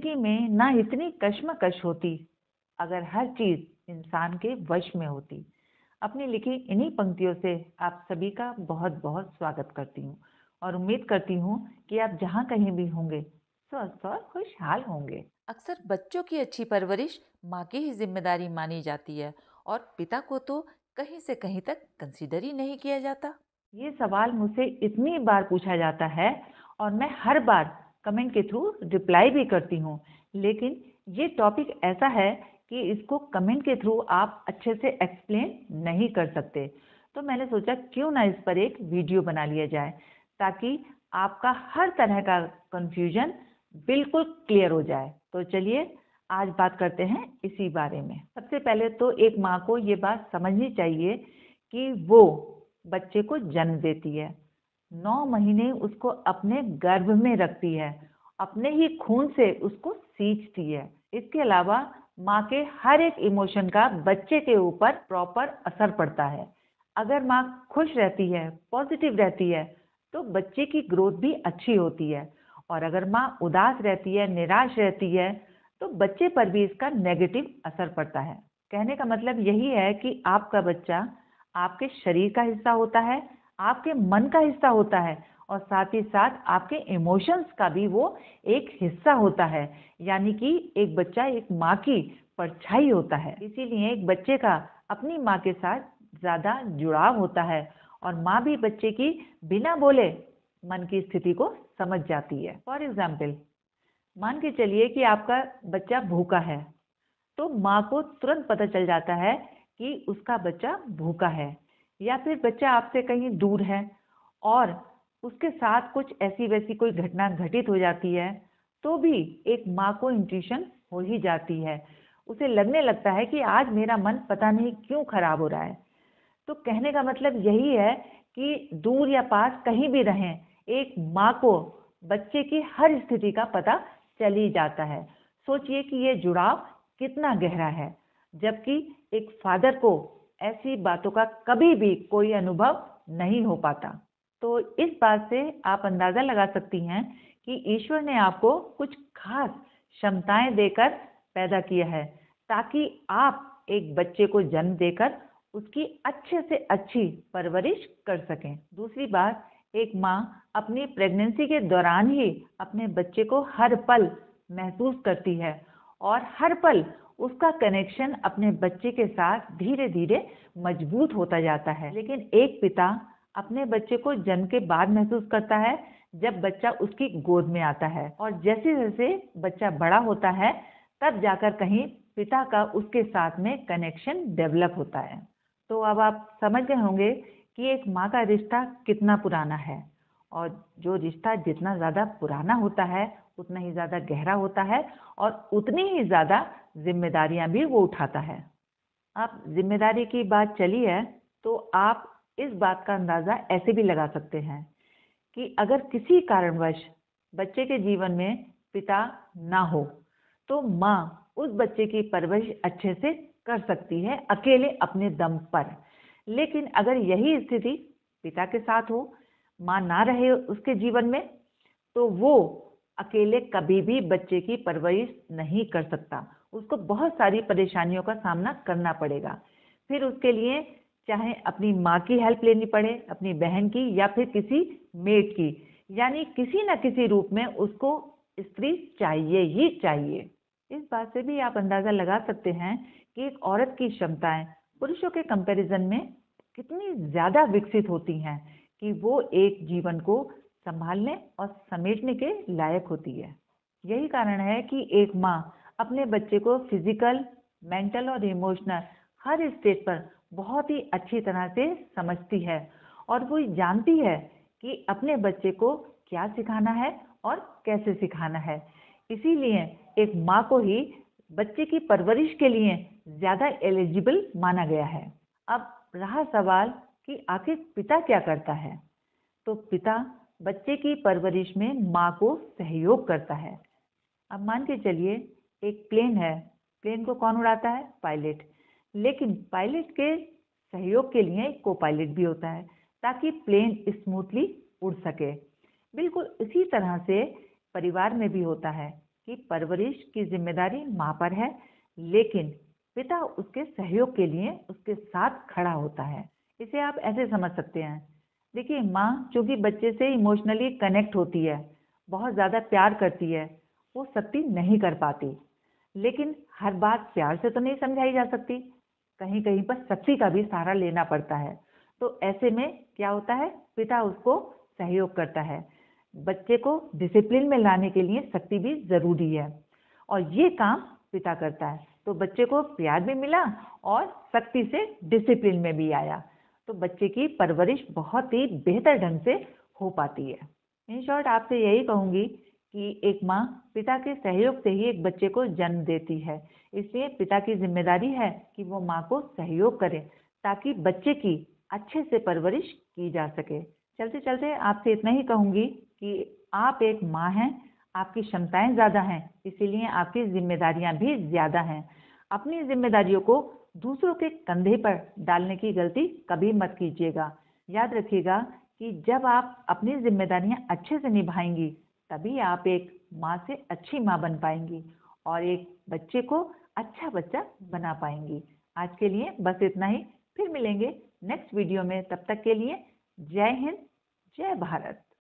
जिंदगी में ना इतनी कश्मकश होती अगर हर चीज इंसान के वश में होती। अपनी लिखी इन्हीं पंक्तियों से आप सभी का बहुत बहुत स्वागत करती हूँ और उम्मीद करती हूँ कि आप जहाँ कहीं भी होंगे स्वस्थ और खुशहाल होंगे। अक्सर बच्चों की अच्छी परवरिश माँ की ही जिम्मेदारी मानी जाती है और पिता को तो कहीं से कहीं तक कंसीडर ही नहीं किया जाता। ये सवाल मुझसे इतनी बार पूछा जाता है और मैं हर बार कमेंट के थ्रू रिप्लाई भी करती हूँ, लेकिन ये टॉपिक ऐसा है कि इसको कमेंट के थ्रू आप अच्छे से एक्सप्लेन नहीं कर सकते। तो मैंने सोचा क्यों ना इस पर एक वीडियो बना लिया जाए ताकि आपका हर तरह का कंफ्यूजन बिल्कुल क्लियर हो जाए। तो चलिए आज बात करते हैं इसी बारे में। सबसे पहले तो एक माँ को ये बात समझनी चाहिए कि वो बच्चे को जन्म देती है, 9 महीने उसको अपने गर्भ में रखती है, अपने ही खून से उसको सींचती है। इसके अलावा माँ के हर एक इमोशन का बच्चे के ऊपर प्रॉपर असर पड़ता है। अगर माँ खुश रहती है, पॉजिटिव रहती है, तो बच्चे की ग्रोथ भी अच्छी होती है, और अगर माँ उदास रहती है, निराश रहती है, तो बच्चे पर भी इसका नेगेटिव असर पड़ता है। कहने का मतलब यही है कि आपका बच्चा आपके शरीर का हिस्सा होता है, आपके मन का हिस्सा होता है, और साथ ही साथ आपके इमोशंस का भी वो एक हिस्सा होता है। यानी कि एक बच्चा एक माँ की परछाई होता है। इसीलिए एक बच्चे का अपनी माँ के साथ ज्यादा जुड़ाव होता है, और माँ भी बच्चे की बिना बोले मन की स्थिति को समझ जाती है। फॉर एग्जाम्पल, मान के चलिए कि आपका बच्चा भूखा है, तो माँ को तुरंत पता चल जाता है कि उसका बच्चा भूखा है। या फिर बच्चा आपसे कहीं दूर है और उसके साथ कुछ ऐसी वैसी कोई घटना घटित हो जाती है, तो भी एक माँ को इंट्यूशन हो ही जाती है। उसे लगने लगता है कि आज मेरा मन पता नहीं क्यों खराब हो रहा है। तो कहने का मतलब यही है कि दूर या पास कहीं भी रहें, एक माँ को बच्चे की हर स्थिति का पता चल ही जाता है। सोचिए कि ये जुड़ाव कितना गहरा है, जबकि एक फादर को ऐसी बातों का कभी भी कोई अनुभव नहीं हो पाता। तो इस बात से आप अंदाजा लगा सकती हैं कि ईश्वर ने आपको कुछ खास क्षमताएं देकर पैदा किया है, ताकि आप एक बच्चे को जन्म देकर उसकी अच्छे से अच्छी परवरिश कर सकें। दूसरी बात, एक माँ अपनी प्रेगनेंसी के दौरान ही अपने बच्चे को हर पल महसूस करती है, और हर पल उसका कनेक्शन अपने बच्चे के साथ धीरे धीरे मजबूत होता जाता है। लेकिन एक पिता अपने बच्चे को जन्म के बाद महसूस करता है, जब बच्चा उसकी गोद में आता है, और जैसे जैसे बच्चा बड़ा होता है, तब जाकर कहीं पिता का उसके साथ में कनेक्शन डेवलप होता है। तो अब आप समझ गए होंगे कि एक माँ का रिश्ता कितना पुराना है, और जो रिश्ता जितना ज़्यादा पुराना होता है उतना ही ज़्यादा गहरा होता है, और उतनी ही ज़्यादा जिम्मेदारियां भी वो उठाता है। अब जिम्मेदारी की बात चली है, तो आप इस बात का अंदाज़ा ऐसे भी लगा सकते हैं कि अगर किसी कारणवश बच्चे के जीवन में पिता ना हो, तो माँ उस बच्चे की परवरिश अच्छे से कर सकती है अकेले अपने दम पर। लेकिन अगर यही स्थिति पिता के साथ हो, माँ ना रहे उसके जीवन में, तो वो अकेले कभी भी बच्चे की परवरिश नहीं कर सकता। उसको बहुत सारी परेशानियों का सामना करना पड़ेगा। फिर उसके लिए चाहे अपनी माँ की हेल्प लेनी पड़े, अपनी बहन की, या फिर किसी मेट की, यानी किसी न किसी रूप में उसको स्त्री चाहिए ही चाहिए। इस बात से भी आप अंदाजा लगा सकते हैं कि एक औरत की क्षमताएं पुरुषों के कंपैरिजन में कितनी ज्यादा विकसित होती हैं, कि वो एक जीवन को संभालने और समेटने के लायक होती है। यही कारण है कि एक माँ अपने बच्चे को फिजिकल, मेंटल और इमोशनल हर स्टेज पर बहुत ही अच्छी तरह से समझती है, और वो जानती है कि अपने बच्चे को क्या सिखाना है और कैसे सिखाना है। इसीलिए एक माँ को ही बच्चे की परवरिश के लिए ज्यादा एलिजिबल माना गया है। अब रहा सवाल कि आखिर पिता क्या करता है, तो पिता बच्चे की परवरिश में माँ को सहयोग करता है। अब मान के चलिए एक प्लेन है, प्लेन को कौन उड़ाता है? पायलट। लेकिन पायलट के सहयोग के लिए को पायलट भी होता है, ताकि प्लेन स्मूथली उड़ सके। बिल्कुल इसी तरह से परिवार में भी होता है कि परवरिश की जिम्मेदारी माँ पर है, लेकिन पिता उसके सहयोग के लिए उसके साथ खड़ा होता है। इसे आप ऐसे समझ सकते हैं। देखिए, माँ चूंकि बच्चे से इमोशनली कनेक्ट होती है, बहुत ज़्यादा प्यार करती है, वो सख्ती नहीं कर पाती। लेकिन हर बात प्यार से तो नहीं समझाई जा सकती, कहीं कहीं पर सख्ती का भी सहारा लेना पड़ता है। तो ऐसे में क्या होता है, पिता उसको सहयोग करता है। बच्चे को डिसिप्लिन में लाने के लिए सख्ती भी ज़रूरी है, और ये काम पिता करता है। तो बच्चे को प्यार भी मिला और सख्ती से डिसिप्लिन में भी आया। तो बच्चे की परवरिश बहुत ही बेहतर ढंग से हो पाती है। इन शॉर्ट आपसे यही कहूँगी कि एक माँ पिता के सहयोग से ही एक बच्चे को जन्म देती है। इसलिए पिता की जिम्मेदारी है कि वो माँ को सहयोग करे, ताकि बच्चे की अच्छे से परवरिश की जा सके। चलते चलते आपसे इतना ही कहूँगी कि आप एक माँ हैं, आपकी क्षमताएं ज़्यादा हैं, इसीलिए आपकी जिम्मेदारियां भी ज़्यादा हैं। अपनी जिम्मेदारियों को दूसरों के कंधे पर डालने की गलती कभी मत कीजिएगा। याद रखिएगा कि जब आप अपनी जिम्मेदारियां अच्छे से निभाएंगी, तभी आप एक माँ से अच्छी माँ बन पाएंगी और एक बच्चे को अच्छा बच्चा बना पाएंगी। आज के लिए बस इतना ही, फिर मिलेंगे नेक्स्ट वीडियो में। तब तक के लिए जय हिंद, जय भारत।